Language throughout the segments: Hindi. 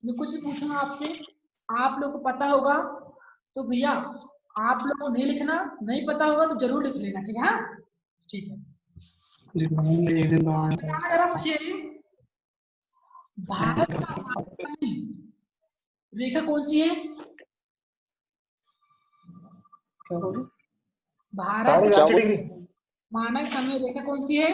मैं कुछ पूछूंगा आपसे, आप लोग को पता होगा तो भैया आप लोग को नहीं लिखना, नहीं पता होगा तो जरूर लिख लेना, ठीक है? हाँ ठीक है। बताना जरा मुझे, भारत का मानक समय रेखा कौन सी है? भारत साढ़े का 82 डिग्री। मानक समय रेखा कौन सी है?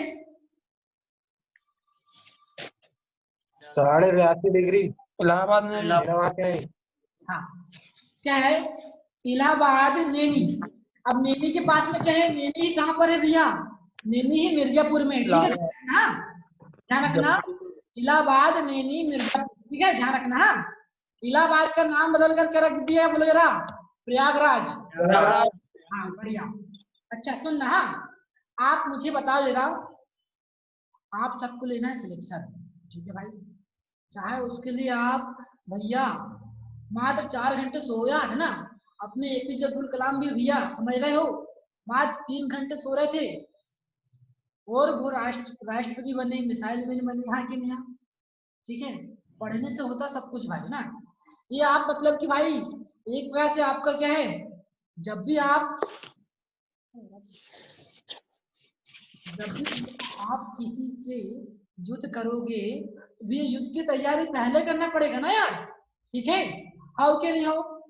82.5 डिग्री। इलाहाबाद में इलाहाबाद क्या है? हाँ क्या है? इलाहाबाद नैनी। अब नैनी के पास में क्या है? नैनी कहाँ पर है भैया? नैनी ही मिर्जापुर में है, ठीक है ना? ध्यान रखना, इलाहाबाद नैनी मिर्जापुर, ठीक है, ध्यान रखना। हाँ इलाहाबाद का नाम बदल कर रख दिया है, बोलो जरा, प्रयागराज। हाँ बढ़िया। अच्छा सुन ना, हाँ आप मुझे बताओ जरा, आप सबको लेना है सिलेक्शन, ठीक है भाई? चाहे उसके लिए आप भैया मात्र 4 घंटे सोया है ना, अपने एपीजे अब्दुल कलाम भी भैया समझ रहे हो, मात्र 3 घंटे सो रहे थे और वो राष्ट्रपति बने, मिसाइल मैन बने यहाँ के यहाँ, ठीक है? पढ़ने से होता सब कुछ भाई ना। ये आप मतलब कि भाई एक प्रकार से आपका क्या है, जब भी आप किसी से युद्ध करोगे तो भी युद्ध की तैयारी पहले करना पड़ेगा ना यार, ठीक है? हाउ के नहीं हो,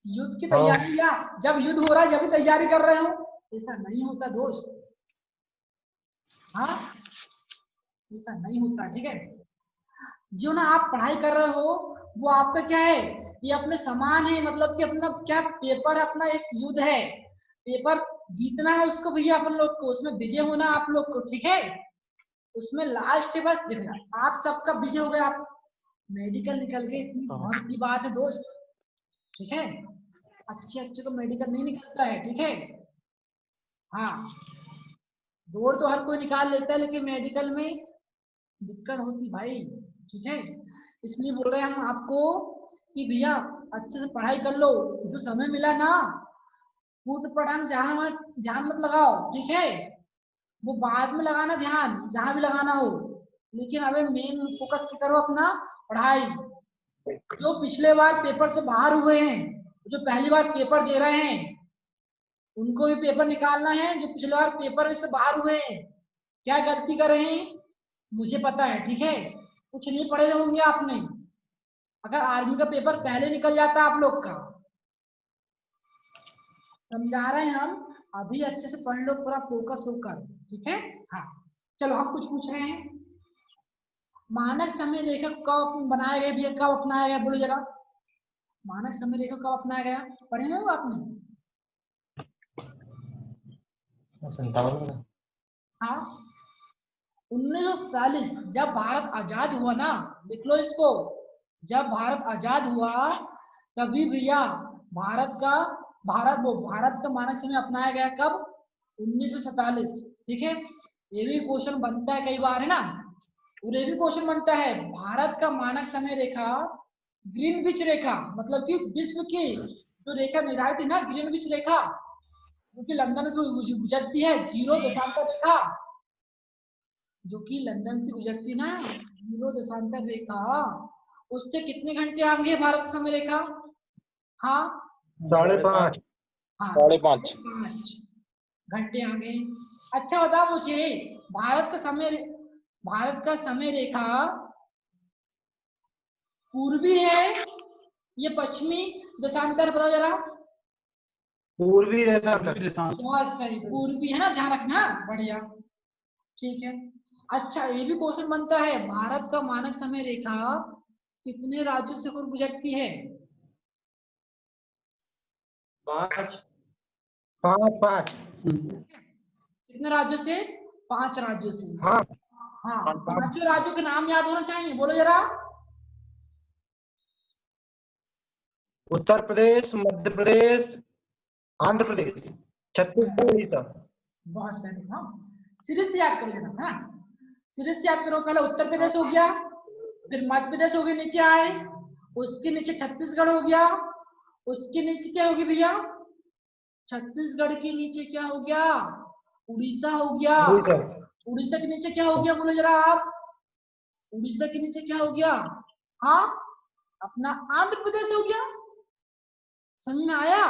युद्ध की तैयारी या जब युद्ध हो रहा है जब भी तैयारी कर रहे हो, ऐसा नहीं होता दोस्त। हाँ ऐसा नहीं होता, ठीक है? जो ना आप पढ़ाई कर रहे हो वो आपका क्या है, ये अपने समान है, मतलब कि अपना क्या पेपर अपना एक युद्ध है, पेपर जीतना है उसको भैया अपन लोग को, उसमें विजय होना आप लोग को, ठीक है? उसमें लास्ट है बस। देखो आप सबका विजय हो गया, आप मेडिकल निकल गए, इतनी बहुत की बात है दोस्त, ठीक है? अच्छे अच्छे को मेडिकल नहीं निकलता है, ठीक है? हाँ दौड़ तो हर कोई निकाल लेता है लेकिन मेडिकल में दिक्कत होती भाई, ठीक है? इसलिए बोल रहे हैं हम आपको कि भैया अच्छे से पढ़ाई कर लो, जो समय मिला ना फूट पढ़ा में जहाँ वहाँ ध्यान मत लगाओ, ठीक है? वो बाद में लगाना ध्यान, जहाँ भी लगाना हो, लेकिन अबे मेन फोकस करो अपना पढ़ाई। जो पिछले बार पेपर से बाहर हुए हैं, जो पहली बार पेपर दे रहे हैं, उनको भी पेपर निकालना है, जो पिछले बार पेपर से बाहर हुए हैं क्या गलती कर रहे हैं मुझे पता है, ठीक है? कुछ नहीं पढ़े होंगे आपने, अगर आर्मी का पेपर पहले निकल जाता आप लोग का, समझा रहे हैं हम, अभी अच्छे से पढ़ लो पूरा फोकस होकर, ठीक है? हाँ चलो हम कुछ पूछ रहे हैं, मानक समय रेखा कब बनाया गया भैया, कब अपनाया गया, बोलो जरा, मानक समय रेखा कब अपनाया गया, पढ़े हुए हो आपने? हाँ 1947 जब भारत आजाद हुआ ना, लिख लो इसको, जब भारत आजाद हुआ तभी भैया भारत का मानक समय अपनाया गया, कब? 1947, ठीक है? ये भी क्वेश्चन बनता है कई बार है ना, और ये भी क्वेश्चन बनता है, भारत का मानक समय रेखा ग्रीनविच रेखा, मतलब कि विश्व की जो रेखा निर्धारित है ना, ग्रीनविच रेखा, जो कि लंदन में गुजरती है, जीरो दशांतर रेखा, जो कि लंदन से गुजरती ना, जीरो दशांतर रेखा, उससे कितने घंटे आगे है भारत का समय रेखा? हाँ 5:30। हाँ 5:30 5 घंटे आगे। अच्छा बताओ मुझे, भारत का समय भारत का समय रेखा पूर्वी है ये पश्चिमी दशांतर, बताओ जरा। पूर्वी देशांतर। बहुत सही, पूर्वी है ना, ध्यान रखना, बढ़िया, ठीक है? अच्छा ये भी क्वेश्चन बनता है, भारत का मानक समय रेखा कितने राज्यों से होकर गुजरती है? 5 5 5। कितने राज्यों से? 5 राज्यों से। हाँ हाँ 5 राज्यों के नाम याद होना चाहिए, बोलो जरा। उत्तर प्रदेश, मध्य प्रदेश, आंध्र प्रदेश, छत्तीसगढ़, उड़ीसा। बहुत सही, हाँ सीरीज से याद करो जरा, हाँ सीरीज से याद करो, पहले उत्तर प्रदेश हो गया, फिर मध्य प्रदेश हो गया, नीचे आए, उसके नीचे छत्तीसगढ़ हो गया, उसके नीचे क्या होगी भैया? छत्तीसगढ़ के नीचे क्या हो गया? उड़ीसा हो गया। उड़ीसा। उड़ीसा के नीचे क्या हो गया, बोलो जरा आप, उड़ीसा के नीचे क्या हो गया? हाँ, अपना आंध्र प्रदेश हो गया। समझ में आया?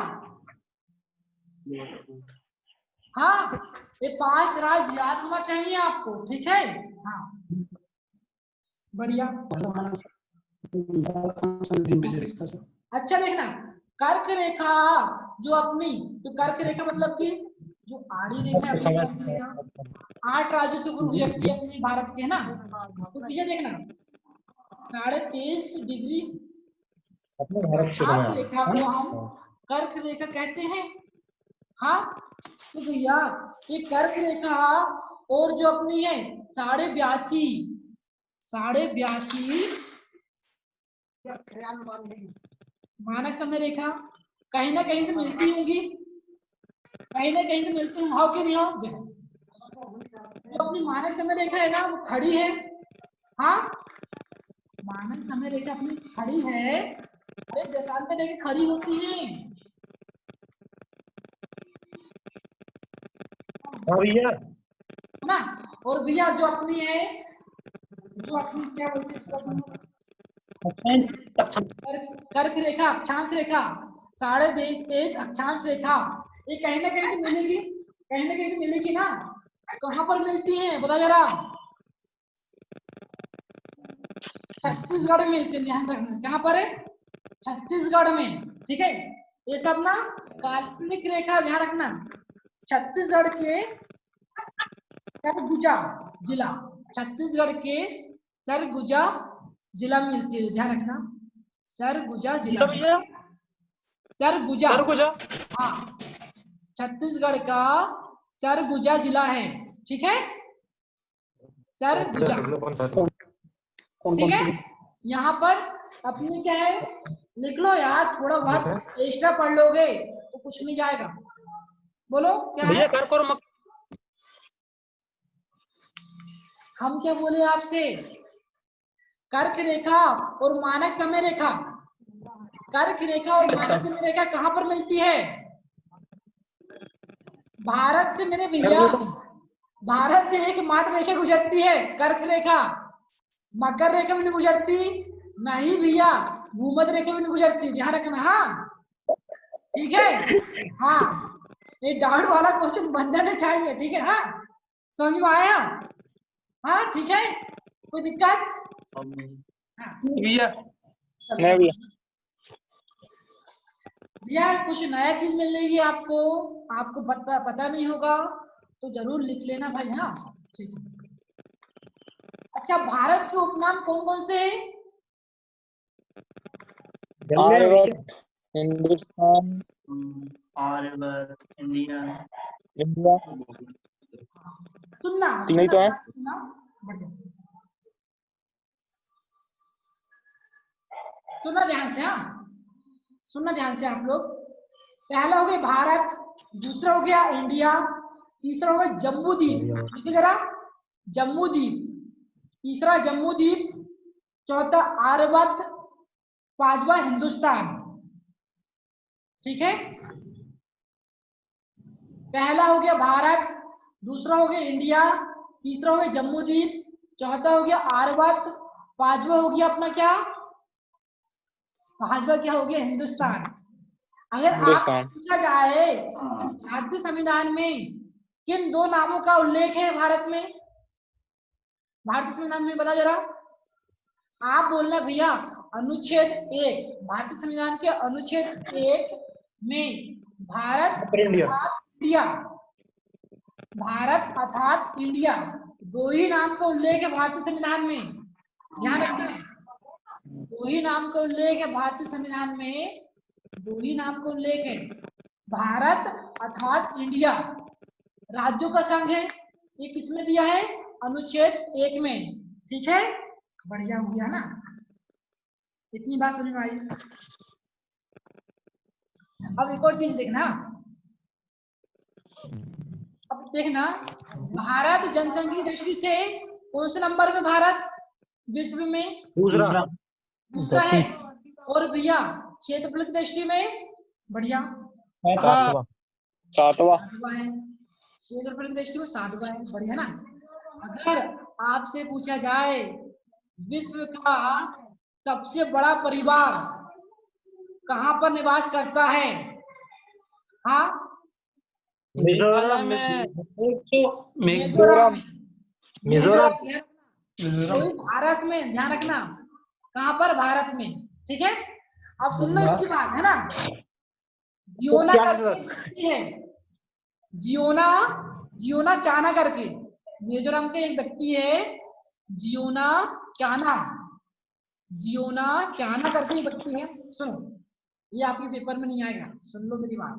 हाँ, ये 5 राज्य याद होना चाहिए आपको, ठीक है? हाँ, बढ़िया। अच्छा देखना, कर्क रेखा जो अपनी, जो कर्क रेखा मतलब कि जो आड़ी रेखा है अपनी, कर्क रेखा 8 राज्यों से ऊपर गुजरती है अपने भारत के, है ना? तो पीछे देखना 23.5 डिग्री अपने भारत के अक्षांश समय रेखा को हम कर्क रेखा कहते हैं। हाँ, तो भैया ये कर्क रेखा और जो अपनी है 82.5 मानक समय रेखा कहीं ना कहीं तो मिलती होंगी, कहीं ना कहीं तो मिलती होंगी, हो कि नहीं हो? देखो जो अपनी मानक समय रेखा है ना वो खड़ी है। हाँ, मानक समय रेखा अपनी खड़ी है, अरे दशांतर रेखा खड़ी होती है। हाँ भैया, है ना? और भैया जो अपनी है, जो अपनी क्या बोलते हैं इसको अपनी कर्क रेखा, अक्षांश रेखा 23.5 अक्षांश रेखा, ये कहीं ना कहीं तो मिलेगी, कहीं ना कहीं तो मिलेगी ना? कहाँ पर मिलती है बता जरा? छत्तीसगढ़ में मिलती है, ध्यान रखना। कहाँ पर है? छत्तीसगढ़ में, ठीक है? ये सब ना काल्पनिक रेखा, ध्यान रखना। छत्तीसगढ़ के सरगुजा जिला, छत्तीसगढ़ के सरगुजा जिला में मिलती है, ध्यान रखना। सरगुजा जिला, सरगुजा, हाँ, छत्तीसगढ़ का सरगुजा जिला है, ठीक है? सरगुजा, ठीक है? यहाँ पर अपनी क्या है, लिख लो यार, थोड़ा बहुत एक्स्ट्रा पढ़ लोगे तो कुछ नहीं जाएगा। बोलो क्या है? हम क्या बोले आपसे? कर्क रेखा और मानक समय रेखा, कर्क रेखा और मानक समय रेखा कहाँ पर मिलती है? भारत से मेरे भैया, भारत से एक मात्र रेखा गुजरती है, कर्क रेखा। मकर रेखा में नहीं गुजरती, नहीं भैया, भूमध्य रेखा में नहीं गुजरती, ध्यान रखना। हाँ, ठीक है? हाँ, ये डाउट वाला क्वेश्चन बन जाना चाहिए, ठीक है? हाँ, समझ में आया? हाँ, ठीक है, कोई दिक्कत? हाँ भैया नहीं भैया, भैया कुछ नया चीज मिल रही है आपको, आपको पता नहीं होगा तो जरूर लिख लेना भाई। हाँ, ठीक है। अच्छा, भारत के उपनाम कौन कौन से हैं? आर्यवर्त, हिंदुस्तान, आर्यवर्त, इंडिया, इंडिया, सुनना तीन ही तो है। सुनना, बढ़िया सुनना ध्यान से। हाँ, सुनना ध्यान से आप लोग। पहला हो गया भारत, दूसरा हो गया इंडिया, तीसरा हो गया जम्मू द्वीप, देखिए जरा, जम्मू द्वीप, तीसरा जम्मू द्वीप, चौथा आर्यवर्त, पांचवा हिंदुस्तान, ठीक है? पहला हो गया भारत, दूसरा हो गया इंडिया, तीसरा हो गया जम्मू द्वीप, चौथा हो गया आर्यवर्त, पांचवा हो गया अपना क्या, पांचवा क्या हो गया, हिंदुस्तान। अगर आप पूछा जाए भारतीय संविधान में किन दो नामों का उल्लेख है भारत में, भारतीय संविधान में बता जरा। आप बोलना भैया अनुच्छेद 1, भारतीय संविधान के अनुच्छेद 1 में भारत अर्थात इंडिया, भारत अर्थात इंडिया, दो ही नाम का उल्लेख है भारतीय संविधान में, ध्यान रखना। दो ही नाम का उल्लेख है भारतीय संविधान में, दो ही नाम का उल्लेख है, भारत अर्थात इंडिया। राज्यों का संघ है, ये किसमें दिया है, अनुच्छेद 1 में, ठीक है? बढ़िया हो गया ना, इतनी बात समझ में आई। अब एक और चीज देखना, अब देखना, भारत जनसंख्या की दृष्टि से कौन से नंबर में भारत विश्व में? दूसरा, दूसरा है। और भैया क्षेत्रफल की दृष्टि में? बढ़िया, सातवां है, क्षेत्रफल की दृष्टि में 7वां है, बढ़िया ना? अगर आपसे पूछा जाए विश्व का सबसे बड़ा परिवार कहाँ पर निवास करता है? हाँ, मिजोरम मिजोरम में। मिजोरम कोई भारत में, ध्यान रखना, कहाँ पर? भारत में, ठीक है। अब सुन लो इसकी बात, है ना। जियोना क्या करके सर? व्यक्ति है, जियोना, जियोना चाना करके, मिजोरम के एक व्यक्ति है, जियोना चाना, जियोना चाना करके एक व्यक्ति है। सुनो, ये आपके पेपर में नहीं आएगा, सुन लो मेरी बात,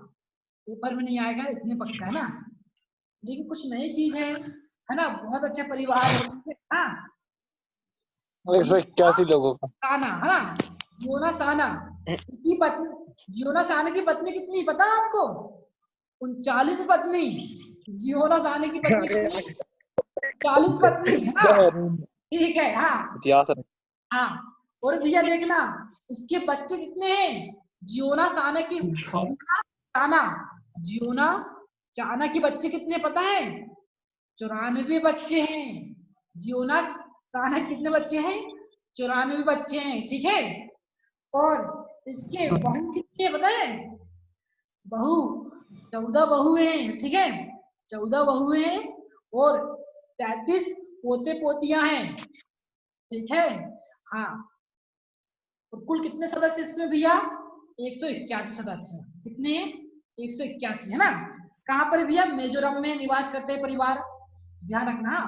पेपर में नहीं आएगा इतने पक्का है ना, लेकिन कुछ नई चीज है ना। बहुत अच्छा परिवार है, हाँ। 181 लोगों का। साना, है ना, जियोना साना की पत्नी, जियोना साना की पत्नी कितनी पता है आपको? 39 पत्नी। जियोना साना की पत्नी कितनी? 40 पत्नी, है ना। ठीक है, हाँ इतिहास है। हाँ। और भैया देखना, इसके बच्चे कितने हैं? जियोना साना की, चाना, जियोना चाना के बच्चे कितने पता है? 94 बच्चे हैं। जियोना साना कितने बच्चे हैं? 94 बच्चे हैं, ठीक है। और इसके बहू कितनी है पता है? बहू 14 बहू हैं, ठीक है, 14 बहू हैं और 33 पोते पोतियां हैं, ठीक है, हाँ। और कुल कितने सदस्य इसमें भैया? 181 सदस्य। कितने? 181, है ना। कहाँ पर भैया? मिजोरम में निवास करते हैं परिवार, ध्यान रखना।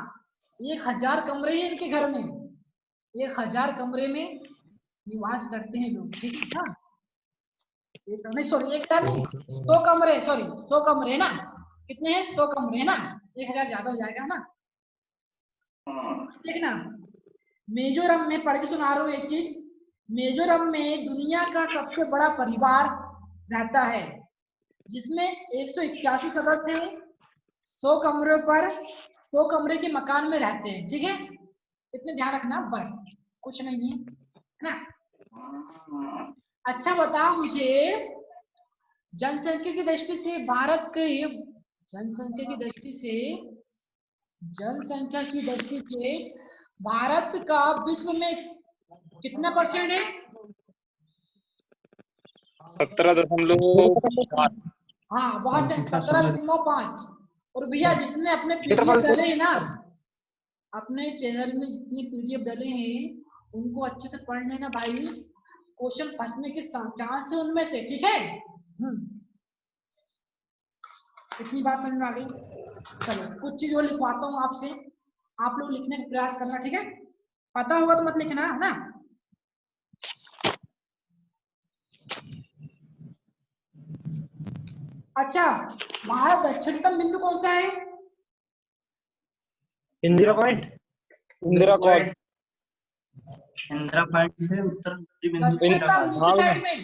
1000 कमरे हैं इनके घर में, 1000 कमरे में निवास करते हैं लोग, ठीक है ना। एक नहीं, सॉरी, एक नहीं, 100 कमरे, सॉरी 100 कमरे ना। कितने हैं? 100 कमरे है ना, 1000 ज्यादा हो जाएगा ना। देखना, मिजोरम में, पढ़ के सुना रहा हूँ एक चीज, मिजोरम में दुनिया का सबसे बड़ा परिवार रहता है, जिसमें 181 सदस्य हैं, 100 कमरों पर, 100 कमरे के मकान में रहते हैं, ठीक है। इतने ध्यान रखना, बस कुछ नहीं है ना। अच्छा बताओ मुझे, जनसंख्या की दृष्टि से भारत के, जनसंख्या की दृष्टि से, जनसंख्या की दृष्टि से भारत का विश्व में कितना परसेंट है? 17.5। हाँ, बहुत से, 17.5। और भैया जितने अपने पीडीएफ डाले हैं ना, अपने चैनल में जितने पीडीएफ डाले हैं उनको अच्छे से पढ़ लेना भाई, क्वेश्चन फंसने के चांस है उनमें से, ठीक है। इतनी बात समझ में आ गई। चलो कुछ चीज और लिखवाता हूँ आपसे, आप लोग लिखने का प्रयास करना, ठीक है। पता होगा तो मत लिखना, है ना। अच्छा, हमारा दक्षिणतम बिंदु कौन सा है? Indira point. Indira call. Indira point है उत्तर पूर्वी बिंदु दक्षिणतम नीचे साइड में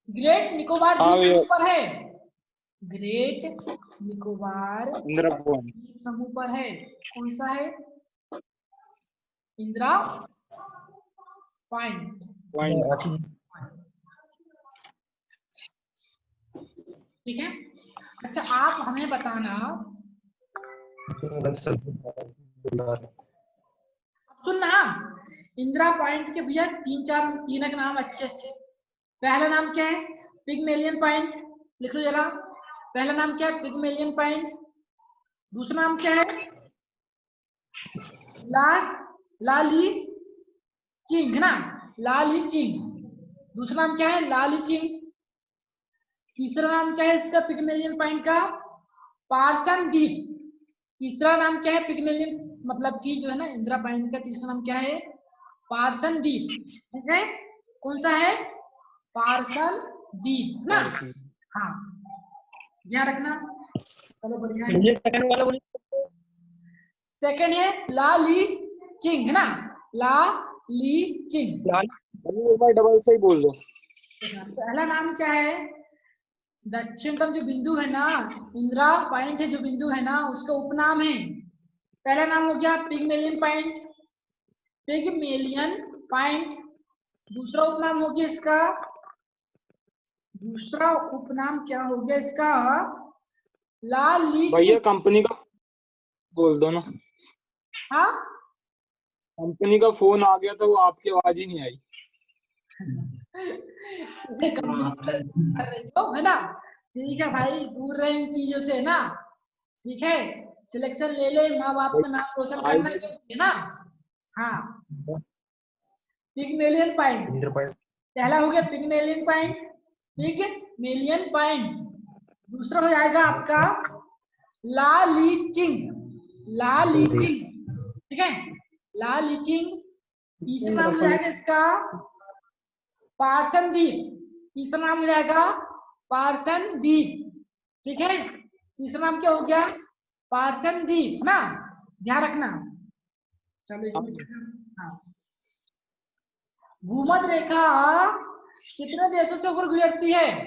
ग्रेट निकोबार द्वीप समूह पर है, ग्रेट निकोबार इंदिरा पॉइंट। द्वीप समूह पर है। कौन सा है? इंदिरा पॉइंट। ठीक है। अच्छा आप हमें बताना, सुनना, इंदिरा पॉइंट के भैया तीन के नाम अच्छे अच्छे। पहला नाम क्या है? पिगमेलियन पॉइंट, लिख लो जरा। पहला नाम क्या है? Pygmalion point. दूसरा नाम क्या है? लाली चिंग, है ना, लाली चिंग। दूसरा नाम क्या है? लाली चिंग। तीसरा नाम क्या है इसका पिगमेलियन पॉइंट का? पार्सन द्वीप। तीसरा नाम क्या है पिगमेलियन, मतलब कि जो है ना इंदिरा पॉइंट का तीसरा नाम क्या है? पार्सन द्वीप, ठीक है। कौन सा है? पार्सन द्वीप ना, हाँ, ध्यान रखना। चलो बढ़िया है। सेकंड है ला ली चिंग, है ना, ला ली चिंग। डबल सही बोल दो। पहला नाम क्या है? दक्षिणतम जो बिंदु है ना, इंदिरा पॉइंट है जो बिंदु है ना, उसका उपनाम है। पहला नाम हो गया पिगमेलियन पॉइंट, पिगमेलियन पॉइंट। दूसरा उपनाम हो गया इसका, दूसरा उपनाम क्या हो गया इसका? लाली भैया चिंग। कंपनी का बोल दो ना। हाँ, कंपनी का फोन आ गया था, वो आपकी आवाज ही नहीं आई। कर रही हो, है ना? ठीक है भाई, दूर रहे इन चीजों से ना। ठीक है, सिलेक्शन ले ले, माँ बाप का नाम रोशन करना है ना। हाँ, पिगमेलियन पॉइंट इंद्र पॉइंट पहला हो गया, पिगमेलियन पॉइंट, पिगमेलियन पॉइंट। दूसरा हो जाएगा आपका ला लीचिंग, ठीक है, ला लीचिंग। तीसरा नाम हो जाएगा इसका पार्सन द्वीप, तीसरा नाम हो जाएगा पार्सन द्वीप, ठीक है। तीसरा नाम क्या हो गया? पार्सन द्वीप ना, ध्यान रखना। चलो इसमें हाँ, भूमध्य रेखा कितने देशों से होकर गुजरती है?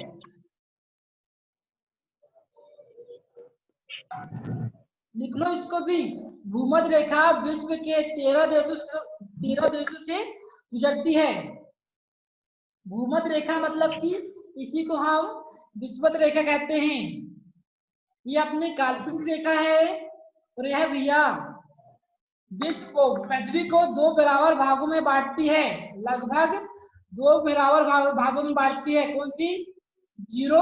लिख लो इसको भी, भूमध्य रेखा विश्व के 13 देशों से गुजरती है। भूमध्य रेखा मतलब कि इसी को हम विषुवत रेखा कहते हैं। ये अपनी काल्पनिक रेखा है और यह भैया विश्व को, पृथ्वी को 2 बराबर भागों में बांटती है, लगभग 2 बराबर भागों में बांटती है। कौन सी? 0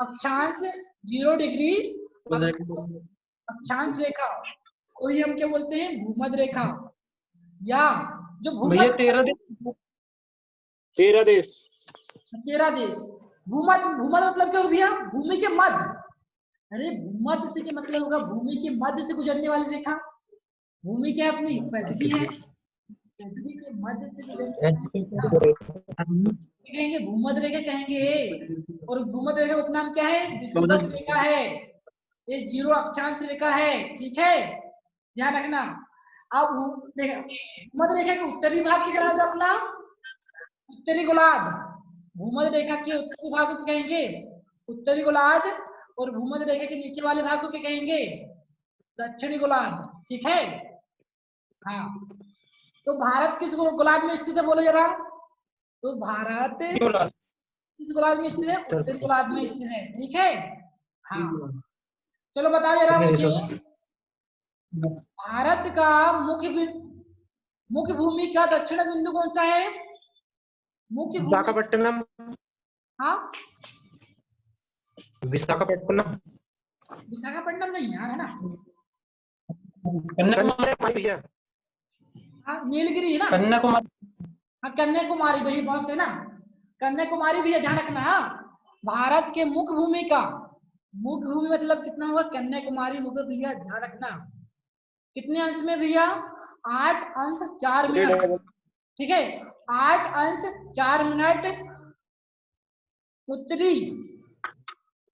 अक्षांश 0 डिग्री अक्षांश रेखा, वही हम क्या बोलते हैं? भूमध्य रेखा। या जो भूमध्य 13 देश 13 देश। भूमध्य मतलब क्या हो भैया? भूमि के मध्य। अरे भूमध्य से क्या मतलब होगा? भूमि के मध्य से गुजरने वाली रेखा। भूमि क्या अपनी पृथ्वी है, पृथ्वी के मध्य से गुजरने कहेंगे भूमध्य रेखा कहेंगे। और भूमध्य रेखा का उपनाम क्या है? विषुवत रेखा है। ये 0 अक्षांश रेखा है, ठीक है, ध्यान रखना। अब भूमध्य रेखा के उत्तरी भाग की तरह अपना उत्तरी गोलार्ध, भूमध्य रेखा के उत्तरी भाग को कहेंगे उत्तरी गोलार्ध, और भूमध्य रेखा के नीचे वाले भाग को क्या कहेंगे? दक्षिणी गोलार्ध, ठीक है। हाँ, तो भारत किस गोलार्ध में स्थित है बोलो जरा? तो भारत किस गोलार्ध में स्थित है? उत्तरी गोलार्ध में स्थित है, ठीक है। हाँ, चलो बताओ जरा मुझे, भारत का मुख्य भूमि का दक्षिण बिंदु कौन सा है? मुख्य विशाखापट्टनम। हाँ, विशाखापट्टनम नहीं यार, है ना? कन्याकुमारी भैया। हाँ, नीलगिरी है ना? कन्याकुमारी। हाँ, कन्याकुमारी भाई, बहुत से ना, कन्याकुमारी भी है, ध्यान रखना। हाँ, भारत के मुख्य भूमि का, मुख्य भूमि मतलब कितना हुआ? कन्याकुमारी मुख्य भैया, ध्यान रखना। कितने अंश में भैया? 8 अंश 4 मिनट, ठीक है, 8 अंश 4 मिनट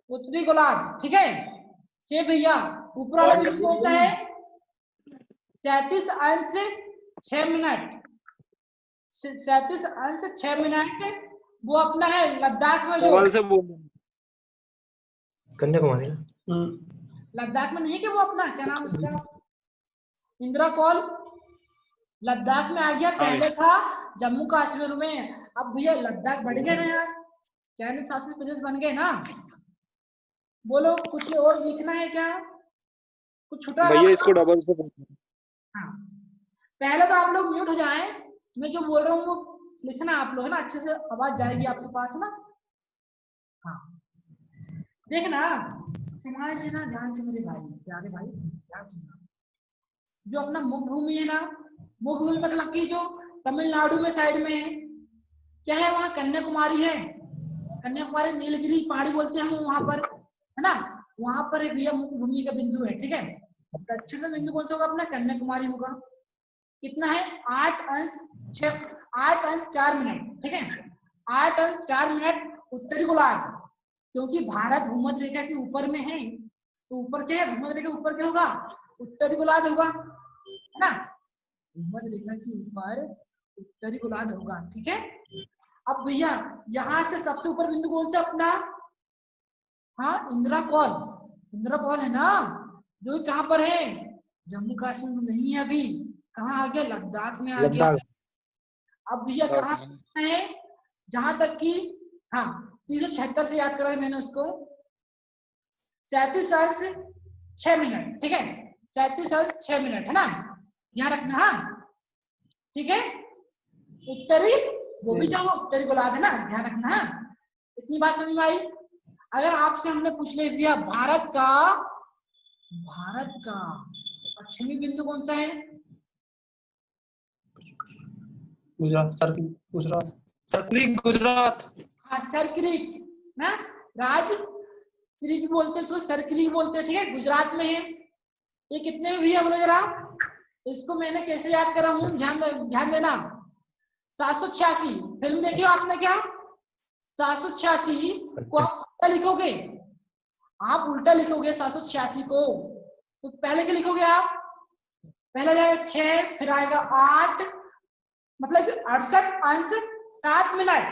उत्तरी गोलार्ध, ठीक है से भैया। ऊपर वाला बिंदु कौन सा है? 37 अंश 6 मिनट, 37 अंश 6 मिनट, वो अपना है लद्दाख में। जो कन्याकुमारी लद्दाख में नहीं, कि वो अपना क्या नाम उसका? इंदिरा कॉल लद्दाख में आ गया। पहले था जम्मू कश्मीर में, अब भैया लद्दाख बढ़ गए ना यार, केंद्र शासित प्रदेश बन गए ना। बोलो कुछ और लिखना है क्या? कुछ छुटा भैया इसको डबल से। हाँ, पहले तो आप लोग म्यूट हो जाएं, मैं जो बोल रहा हूँ वो लिखना आप लोग, है ना? अच्छे से आवाज जाएगी आपके पास ना। हाँ, देखना समाज है ना, ध्यान से मेरे भाई, प्यारे भाई, ध्यान सुनना। जो अपना मुख्य भूमि है ना, मुख्य भूमि मतलब कि जो तमिलनाडु में साइड में है, क्या है वहाँ? कन्याकुमारी है। कन्याकुमारी नीलगिरी पहाड़ी बोलते हैं हम वहां पर, है ना? वहां पर एक भैया मुख्य भूमि का बिंदु है, ठीक है। दक्षिण में बिंदु कौन सा होगा? अपना कन्याकुमारी होगा। कितना है? 8 अंश 4 मिनट, ठीक है, 8 अंश 4 मिनट उत्तरी गोलार्ध। क्योंकि भारत भूमध्य रेखा के ऊपर में है, तो ऊपर क्या है? भूमध्य रेखा ऊपर क्या होगा? उत्तरी गोलार्ध होगा, है ना? भूमध्य रेखा के ऊपर उत्तरी गोलार्ध होगा, ठीक है। अब भैया यहाँ से सबसे ऊपर बिंदु कौन सा अपना? हाँ, इंदिरा कॉल है ना, जो कहाँ पर है? जम्मू कश्मीर में नहीं है अभी, कहाँ आ गया? लद्दाख में आ गया। अब भैया कहाँ है? जहां तक कि हाँ 376 से याद करा है मैंने उसको, 37 अंश 6 मिनट, ठीक है, 37 अंश 6 मिनट, है ना? ध्यान रखना। हाँ, ठीक है, उत्तरी वो भी क्या वो तेरी औलाद है ना, ध्यान रखना है। इतनी बात समझ में आई। अगर आपसे हमने पूछ ले दिया भारत का पश्चिमी बिंदु कौन सा है? Gujarat, circle Gujarat, circling Gujarat. हाँ सर्कलिक ना, राज क्रिक बोलते हैं उसको, सर्कलिंग बोलते हैं, ठीक है, गुजरात में है। ये कितने में भी है बोलो जरा, इसको मैंने कैसे याद करा हूँ, ध्यान देना। 786 फिल्म देखी हो आपने क्या? 786 को आप उल्टा लिखोगे, आप उल्टा लिखोगे 786 को, तो पहले क्या लिखोगे आप? पहले जाएगा 6, फिर आएगा 8, मतलब 68 अंश 7 मिनट,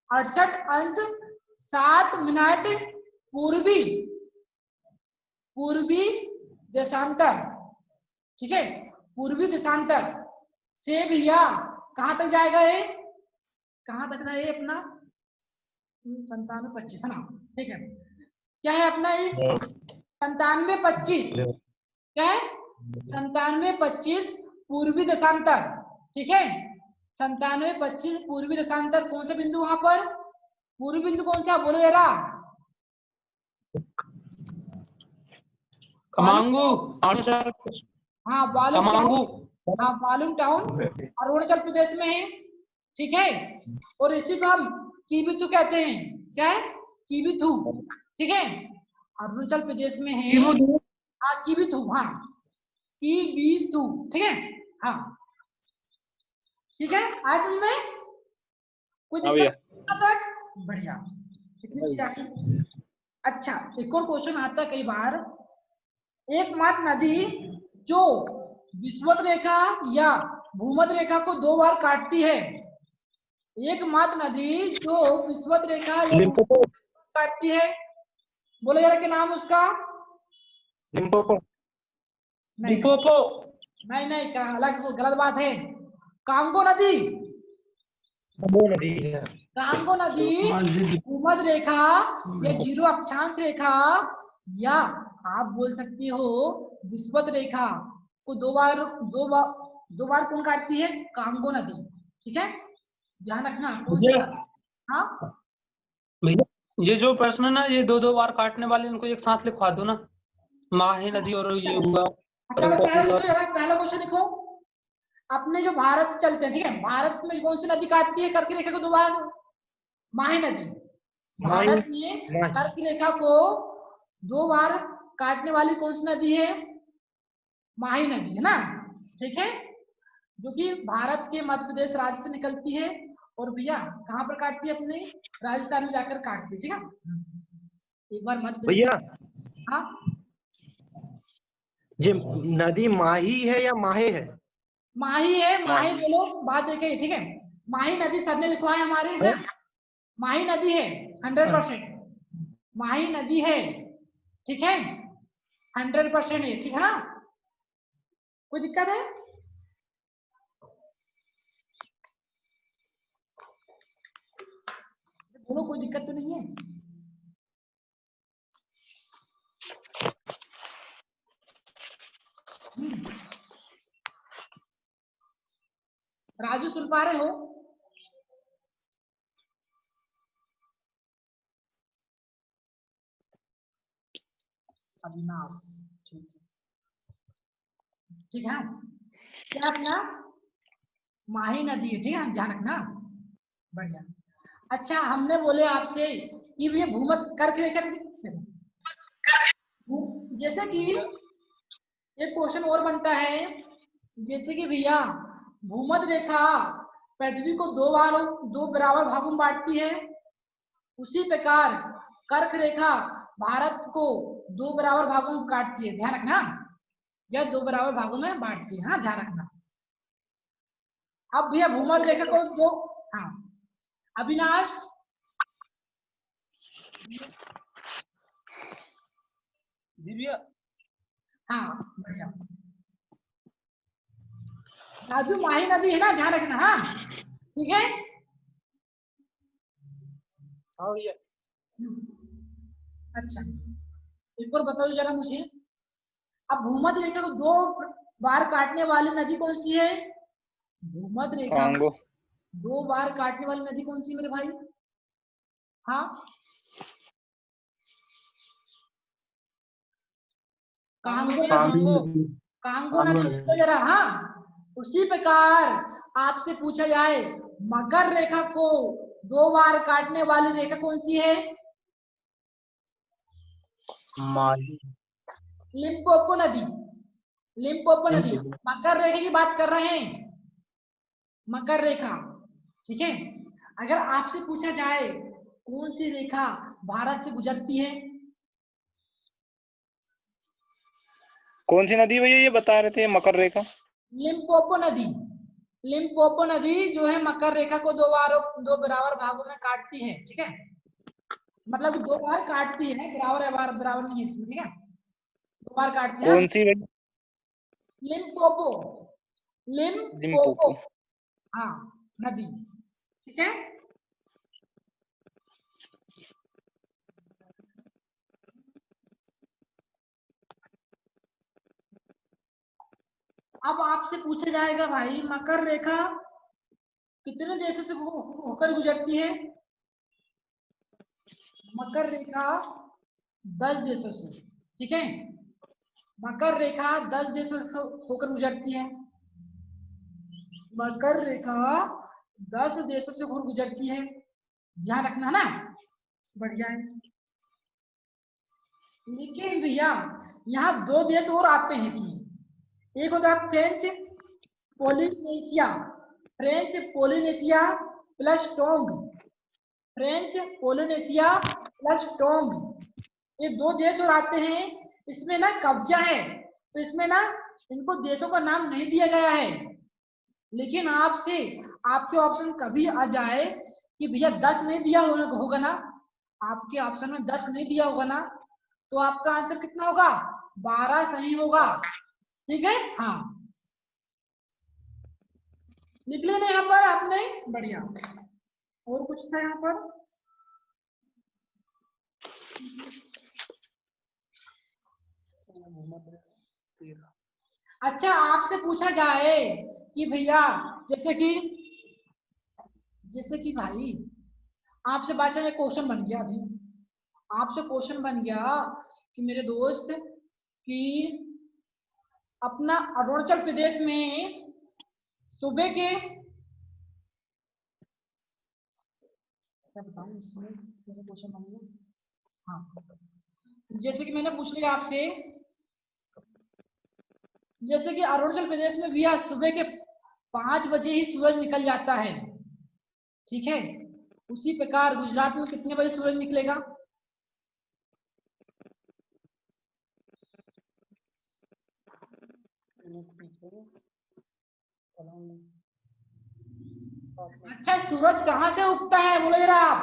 68 अंश 7 मिनट पूर्वी देशांतर, ठीक है, पूर्वी देशांतर से भैया कहां तक जाएगा ये? कहां तक था ये अपना? 97-25 है ना, ठीक है। क्या है अपना ये? 97-25, क्या है? 97-25 पूर्वी देशांतर, ठीक है। 97-25 पूर्वी देशांतर, कौन सा बिंदु वहां पर? पूर्वी बिंदु कौन सा बोलो जरा? कमांगू, हाँ बालूम कमांगू। टाउन, हाँ बालूम टाउन अरुणाचल प्रदेश में है, ठीक है। और इसी को हम कीबीथू कहते हैं, क्या है? कीबीथू, ठीक है, अरुणाचल प्रदेश में है। हाँ कीबीथू, हाँ कीबीथू, ठीक है, हाँ ठीक है। आज समझ में कोई दिक्कत तक? बढ़िया, कितनी चीज आ गई। अच्छा एक और क्वेश्चन आता है कई बार, एकमात्र नदी जो विषुवत रेखा या भूमध्य रेखा को 2 बार काटती है, एकमात्र नदी जो विषुवत रेखा या लिम्पोपो। काटती है, बोलो जरा क्या नाम उसका? लिम्पोपो। नहीं लिम्पोपो। नहीं क्या अलग, वो गलत बात है। कांगो नदी, वो नदी है। कांगो नदी भूमध्य रेखा या 0 अक्षांश रेखा, या आप बोल सकते हो विषुवत रेखा को 2 बार कौन काटती है? कांगो नदी, ठीक है, ध्यान रखना। कौन सी? हाँ भैया ये जो प्रश्न है ना, ये 2 बार काटने वाले, इनको एक साथ लिखवा दो ना, माही नदी और ये हुआ। चलो पहला लिखो जरा, पहला क्वेश्चन लिखो। अपने जो भारत से चलते हैं, ठीक है, भारत में कौन सी नदी काटती है कर्क रेखा को 2 बार? माही नदी। भारत में कर्क रेखा को 2 बार काटने वाली कौन सी नदी है? माही नदी है ना, ठीक है, जो कि भारत के मध्य प्रदेश राज्य से निकलती है, और भैया कहाँ पर काटती है? अपने राजस्थान में जाकर काटती है, ठीक है। एक बार मध्य प्रदेश, भैया हाँ ये नदी माही है या माहे है? माही है, माही बोलो, बात देखिए, ठीक है। माही नदी सर ने लिखवाए हमारे ना, माही नदी है 100%, माही नदी है, ठीक है, 100% है, ठीक है ना, कोई दिक्कत है? बोलो कोई दिक्कत तो नहीं है? राजू सुन पा रहे हो? अविनाश, ठीक है, ठीक है, क्या अपना माही नदी है, ठीक है, ध्यान रखना, बढ़िया। अच्छा हमने बोले आपसे कि ये भूमध्य कर्क रेखा, जैसे कि एक क्वेश्चन और बनता है, जैसे कि भैया भूमध्य रेखा पृथ्वी को 2 बराबर भागों में बांटती है, उसी प्रकार कर्क रेखा भारत को 2 बराबर भागों में काटती है, ध्यान रखना, यह 2 बराबर भागों में बांटती है, हाँ ध्यान रखना। अब भैया भूमध्य रेखा को 2, हाँ अविनाश, जी भैया, हाँ बढ़िया। राजू माही नदी है ना, ध्यान रखना, हाँ ठीक है। हाँ भैया। अच्छा एक और बता दो जरा मुझे, अब भूमध्य रेखा को 2 बार काटने वाली नदी कौन सी है? भूमध्य रेखा, कांगो। 2 बार काटने वाली नदी कौन सी मेरे भाई? हाँ, कांगो नदी। कांगो नदी बोलो जरा। हाँ, उसी प्रकार आपसे पूछा जाए मकर रेखा को 2 बार काटने वाली रेखा कौन सी है? लिम्पोपो नदी। लिम्पोपो नदी। मकर रेखा की बात कर रहे हैं, मकर रेखा। ठीक है, अगर आपसे पूछा जाए कौन सी रेखा भारत से गुजरती है? कौन सी नदी भैया ये बता रहे थे, मकर रेखा? लिम्पोपो नदी। लिम्पोपो नदी जो है मकर रेखा को 2 बराबर भागों में काटती है। ठीक है, मतलब 2 बार काटती है, बराबर बराबर नहीं है इसमें। ठीक है, 2 बार काटती है। कौन सी भैया? लिम्पोपो। लिम्पोपो। लिम्पोपो। हाँ, नदी। ठीक है, अब आपसे पूछा जाएगा भाई मकर रेखा कितने देशों से होकर गुजरती है? मकर रेखा 10 देशों से। ठीक है, मकर रेखा 10 देशों से होकर गुजरती है। मकर रेखा 10 देशों से होकर गुजरती है, ध्यान रखना है ना। बढ़िया है। लेकिन भैया यहाँ 2 देश और आते हैं इसमें। एक होता है French Polynesia. French Polynesia plus Tonga. French Polynesia plus Tonga, ये 2 देश और आते हैं। इसमें ना कब्जा है, तो इसमें ना इनको देशों का नाम नहीं दिया गया है। लेकिन आपसे आपके ऑप्शन कभी आ जाए कि भैया 10 नहीं दिया होगा ना, आपके ऑप्शन में 10 नहीं दिया होगा ना, तो आपका आंसर कितना होगा? 12 सही होगा। ठीक है, हाँ, लिख लेना यहाँ पर आपने। बढ़िया। और कुछ था यहाँ पर? अच्छा, आपसे पूछा जाए कि भैया जैसे कि भाई आपसे बात चले, क्वेश्चन बन गया अभी, आपसे क्वेश्चन बन गया कि मेरे दोस्त कि अपना अरुणाचल प्रदेश में सुबह के, क्या बताऊं इसमें जैसे क्वेश्चन बन गया। हाँ, जैसे कि मैंने पूछ लिया आपसे, जैसे कि अरुणाचल प्रदेश में भैया सुबह के 5 बजे ही सूरज निकल जाता है। ठीक है, उसी प्रकार गुजरात में कितने बजे सूरज निकलेगा? अच्छा, सूरज कहाँ से उगता है बोलो जरा आप?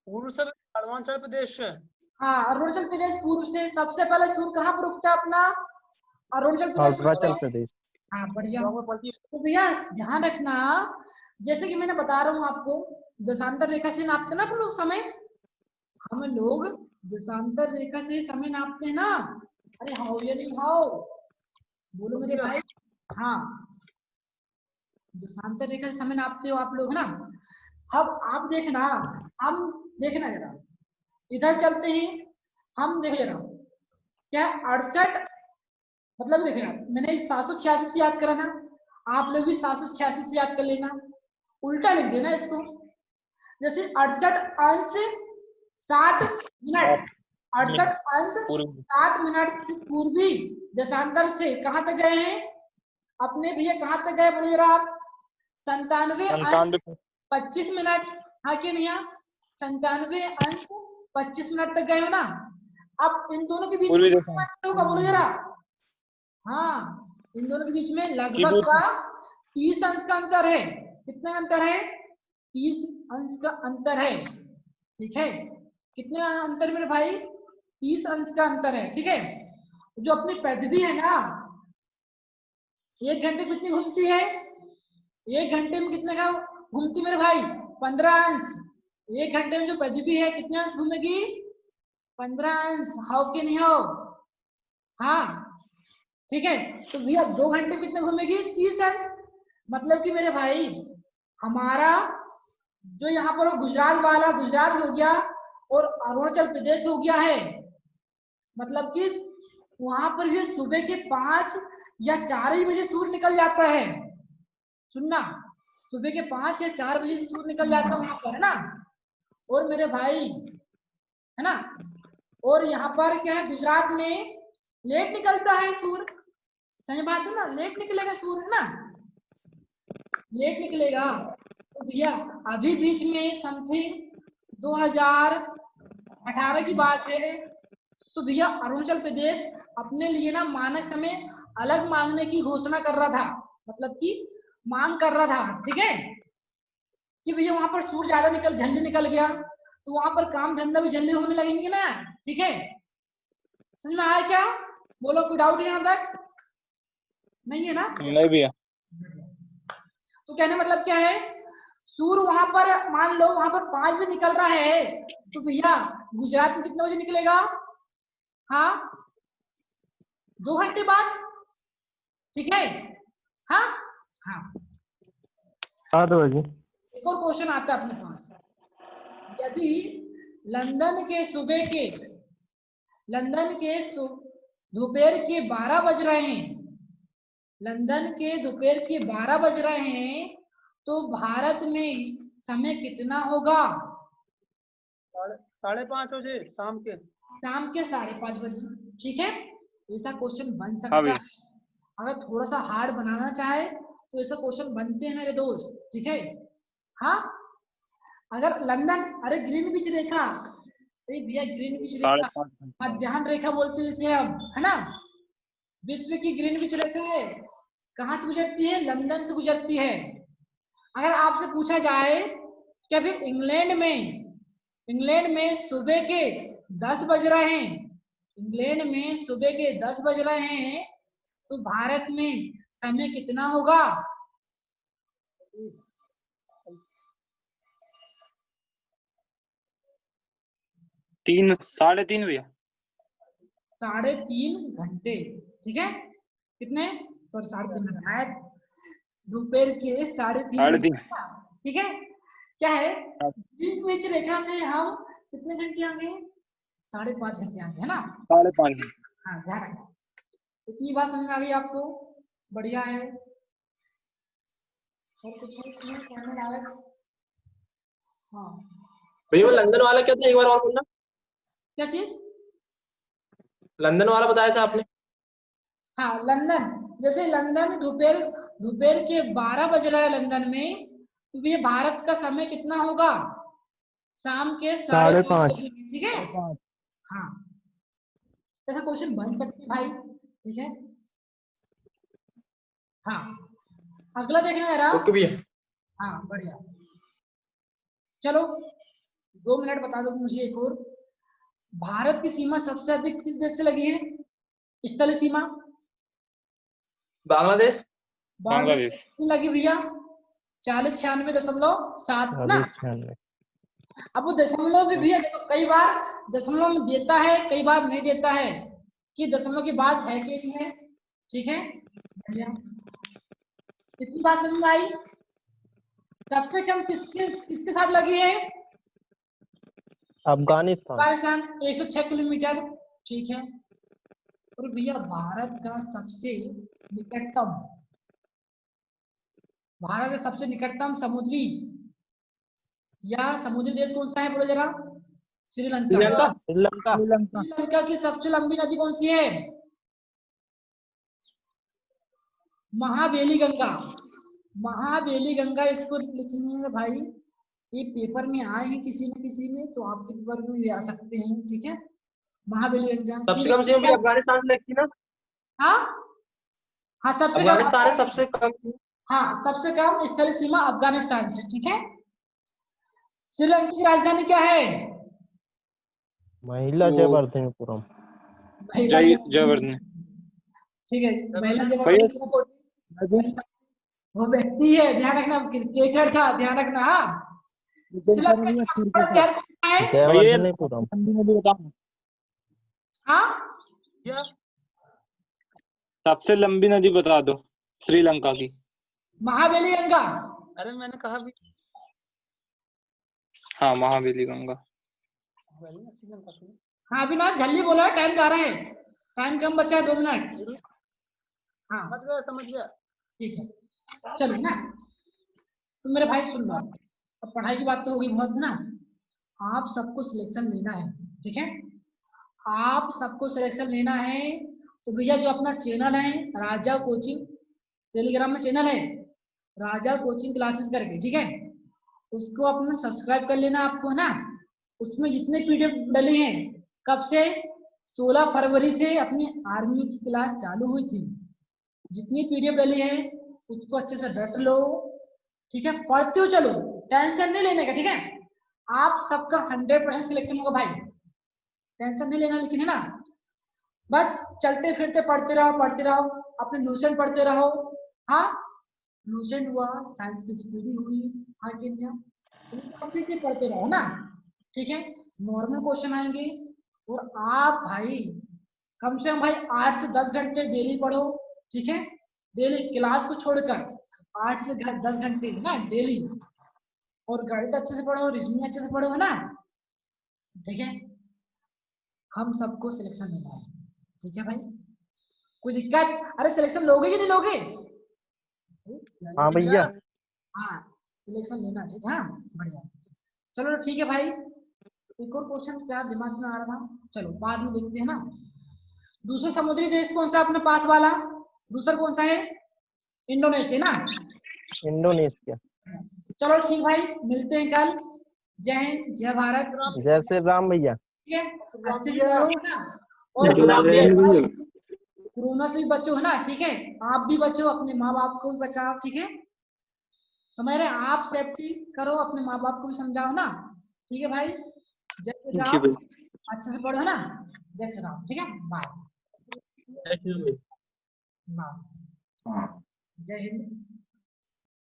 पूर्व से अरुणाचल प्रदेश से। हाँ, अरुणाचल प्रदेश पूर्व से। सबसे पहले सूर्य कहाँ पर उगता है अपना? अरुणाचल प्रदेश में। हाँ, बढ़िया। तो भैया ध्यान रखना, जैसे कि मैंने बता रहा हूँ आपको, दशांतर रेखा से नापते ना हम लोग समय। हम लोग दशांतर रेखा से समय नापते हैं ना। अरे हाउ या नहीं हाउ, बोलो मेरे भाई। हाँ, दशांतर रेखा से समय नापते हो आप लोग ना। अब आप देखना, हम देखना जरा, इधर चलते हैं हम। देखो जरा, क्या 68, मतलब देखो यार, मैंने 786 से याद करा ना, आप लोग भी 786 से याद कर लेना। उल्टा लिख देना इसको, जैसे 68 अंश 7 मिनट। 68 अंश 7 मिनट से पूर्वी दशांतर से कहां तक गए हैं अपने भैया? कहां तक गए बोलो जरा आप? 97 अंश 25 मिनट। हाँ कि नहीं? 97 अंश 25 मिनट तक गए हो ना। अब इन दोनों के बीच में कितना अंतर होगा बोलो जरा? हाँ, इन दोनों के बीच में लगभग का 30 अंश का अंतर है। कितना अंतर है? 30 अंश का अंतर है। ठीक है, कितने अंतर मेरे भाई? 30 अंश का अंतर है। ठीक है, जो अपनी पृथ्वी है ना, 1 घंटे में कितनी घूमती है? 1 घंटे में कितने का घूमती मेरे भाई? 15 अंश। 1 घंटे में जो पृथ्वी है कितने अंश घूमेगी? 15 अंश। हाउ कि नहीं हाउ? हाँ, ठीक है। तो भैया 2 घंटे में कितने घूमेगी? 30 अंश। मतलब कि मेरे भाई हमारा जो यहाँ पर गुजरात वाला गुजरात हो गया और अरुणाचल प्रदेश हो गया है, मतलब कि वहां पर भी सुबह के 5 या 4 ही बजे सूर्य निकल जाता है। सुनना, सुबह के 5 या 4 बजे सूर्य निकल जाता है वहां पर, है ना। और मेरे भाई, है ना, और यहाँ पर क्या है, गुजरात में लेट निकलता है सूर्य। सही बात है ना, लेट निकलेगा सूर्य, है ना, लेट निकलेगा। तो भैया अभी बीच में समथिंग 2018 की बात है, तो भैया अरुणाचल प्रदेश अपने लिए ना मानक समय अलग मांगने की घोषणा कर रहा था, मतलब कि मांग कर रहा था, ठीक है, कि भैया वहां पर सूर्य ज्यादा जल्दी निकल गया तो वहां पर काम धंधा भी जल्दी होने लगेंगे ना, ठीक है। समझ में आया क्या? बोलो, कोई डाउट यहाँ तक नहीं है ना? नहीं भैया। तो कहने मतलब क्या है, सूर्य वहां पर मान लो वहां पर 5 बजे निकल रहा है, तो भैया गुजरात में कितने बजे निकलेगा? हाँ, 2 घंटे बाद, ठीक है। हाँ हाँ, 7 बजे। एक और क्वेश्चन आता है अपने पास। यदि लंदन के सुबह के दोपहर के 12 बज रहे हैं, लंदन के दोपहर के 12 बज रहे हैं, तो भारत में समय कितना होगा? 5:30 बजे शाम के। शाम के 5:30 बजे, ठीक है। ऐसा क्वेश्चन बन हाँ सकता भैया। है। अगर थोड़ा सा हार्ड बनाना चाहे तो ऐसा क्वेश्चन बनते हैं मेरे दोस्त, ठीक है। हाँ, अगर लंदन, अरे ग्रीनविच रेखा, अरे भैया ग्रीनविच रेखा, 5:30 घंटे। मध्याह्न रेखा बोलते हैं जिसे हम, है ना। विश्व की ग्रीनविच रेखा है, कहाँ से गुजरती है? लंदन से गुजरती है। अगर आपसे पूछा जाए कि अभी इंग्लैंड में सुबह के 10 बज रहे हैं, इंग्लैंड में सुबह के 10 बज रहे हैं, तो भारत में समय कितना होगा? 3:30 भैया। 3.5 घंटे, ठीक है। कितने? तो 3.5 घंटे, दोपहर के 3:30 बजे, 3:30। ठीक है। क्या है, ग्रीनविच रेखा से हम कितने घंटे आगे? 5.5 घंटे आगे, है ना। 5:30 घंटे। हाँ, ध्यान रखना। इतनी बात समझ में आ गई आपको? बढ़िया है। और कुछ है इसमें कहने लायक? हाँ, भैया लंदन वाला क्या था, एक बार और बोलना। क्या चीज? लंदन वाला बताया था आपने। हाँ, लंदन, जैसे लंदन दोपहर के 12 बज रहा है लंदन में, तो ये भारत का समय कितना होगा? शाम के 5:30 बजे, ठीक है। हाँ, ऐसा क्वेश्चन बन सकते हैं भाई, ठीक है। हाँ, अगला देखना जरा। ओके भैया। हाँ, बढ़िया। चलो 2 मिनट बता दो मुझे एक और। भारत की सीमा सबसे अधिक किस देश से लगी है? स्थलीय सीमा बांग्लादेश। बांग्लादेश बांग्लादेश। से लगी भैया, 4096.7 ना। अब वो दशमलव भी भैया देखो, कई बार दशमलव में देता है, कई बार नहीं देता है, कि दशमलव के बाद है कि नहीं है, ठीक है। बढ़िया, कितनी बात समझ में आई? सबसे कम किसके साथ लगी है? अफगानिस्तान, 106 किलोमीटर, ठीक है। और भैया भारत का सबसे निकटतम समुद्री देश कौन सा है, बोलो जरा? श्रीलंका। श्रीलंका। श्रीलंका की सबसे लंबी नदी कौन सी है? महाबेली गंगा। महाबेली गंगा, इसको लिखेंगे ना भाई, ये पेपर में आए हैं किसी न किसी में, तो आपके पेपर में भी आ सकते हैं, ठीक है। महाबेली गंगा सबसे कम सीमा भी अफगानिस्तान से लगती है ना। हाँ हाँ, सबसे कम अफगानिस्तान है सबसे कम। हाँ, सबसे कम स्थलीय सीमा अफगानिस्तान से, ठीक है। श्रीलंका की राजधानी क्या है? महिला वो जयवर्धनेपुरम। महिला जयवर्धने। ठीक है, महिला भैया जयवर्धनेपुरम, वो व्यक्ति है, ध्यान रखना, क्रिकेटर था, ध्यान रखना। हाँ, श्रीलंका का सबसे बड़ा शहर कौन सा है? जयवर्धनेपुरम। हाँ, सबसे लंबी नदी बता दो श्रीलंका की। महाबली गंगा। अरे मैंने कहा भी हाँ महाबली गंगा। हाँ अविनाश जल्दी बोलो, टाइम जा रहा है, टाइम कम बचा है, 2 मिनट। हाँ समझ गया। ठीक है चलो ना, तो मेरे भाई सुन लो, अब पढ़ाई की बात तो होगी बहुत ना, आप सबको सिलेक्शन लेना है, ठीक है, आप सबको सिलेक्शन लेना है। तो भैया जो अपना चैनल है राजा कोचिंग, टेलीग्राम में चैनल है राजा कोचिंग क्लासेस करके, ठीक है, उसको अपना सब्सक्राइब कर लेना आपको, है ना। उसमें जितने पीडीएफ डले हैं, कब से, 16 फरवरी से अपनी आर्मी की क्लास चालू हुई थी, जितनी पीडीएफ डली है उसको अच्छे से रट लो, ठीक है, पढ़ते हो चलो, टेंशन नहीं लेने का, ठीक है, आप सबका 100% सिलेक्शन होगा भाई, टेंशन नहीं लेना, लेकिन है ना, बस चलते फिरते पढ़ते रहो, अपने ट्यूशन पढ़ते रहो। हाँ ट्यूशन हुआ, साइंस की स्टडी हुई, हाँ कि नहीं, अच्छे से पढ़ते रहो ना, ठीक है, नॉर्मल क्वेश्चन आएंगे। और आप भाई कम से कम भाई 8 से 10 घंटे डेली पढ़ो, ठीक है, डेली क्लास को छोड़कर 8 से 10 घंटे ना डेली, और गणित अच्छे से पढ़ो, रीजनिंग अच्छे से पढ़ो, है ना, ठीक है, हम सबको सिलेक्शन लेना है, ठीक है भाई, कोई दिक्कत, अरे सिलेक्शन लोगे कि नहीं लोगे? हाँ भैया। हाँ सिलेक्शन लेना, ठीक है, हाँ बढ़िया, चलो ठीक है भाई, एक और क्वेश्चन क्या दिमाग में आ रहा था, चलो बाद में देखते हैं ना। दूसरा समुद्री देश कौन सा अपने पास वाला, दूसरा कौन सा है, इंडोनेशिया ना, इंडोनेशिया। चलो ठीक भाई, मिलते हैं कल, जय हिंद जय भारत, जय श्री राम भैया। ठीक है, अच्छे से रहो ना, और कोरोना से भी बचो, है ना, ठीक है, आप भी बचो, अपने माँ बाप को भी बचाओ, ठीक है, समझ रहे, आप सेफ्टी करो, अपने माँ बाप को भी समझाओ ना, ठीक है भाई, जय श्री राम, अच्छे से पढ़ो, है ना, जय श्री राम, ठीक है, बाय, जय हिंद।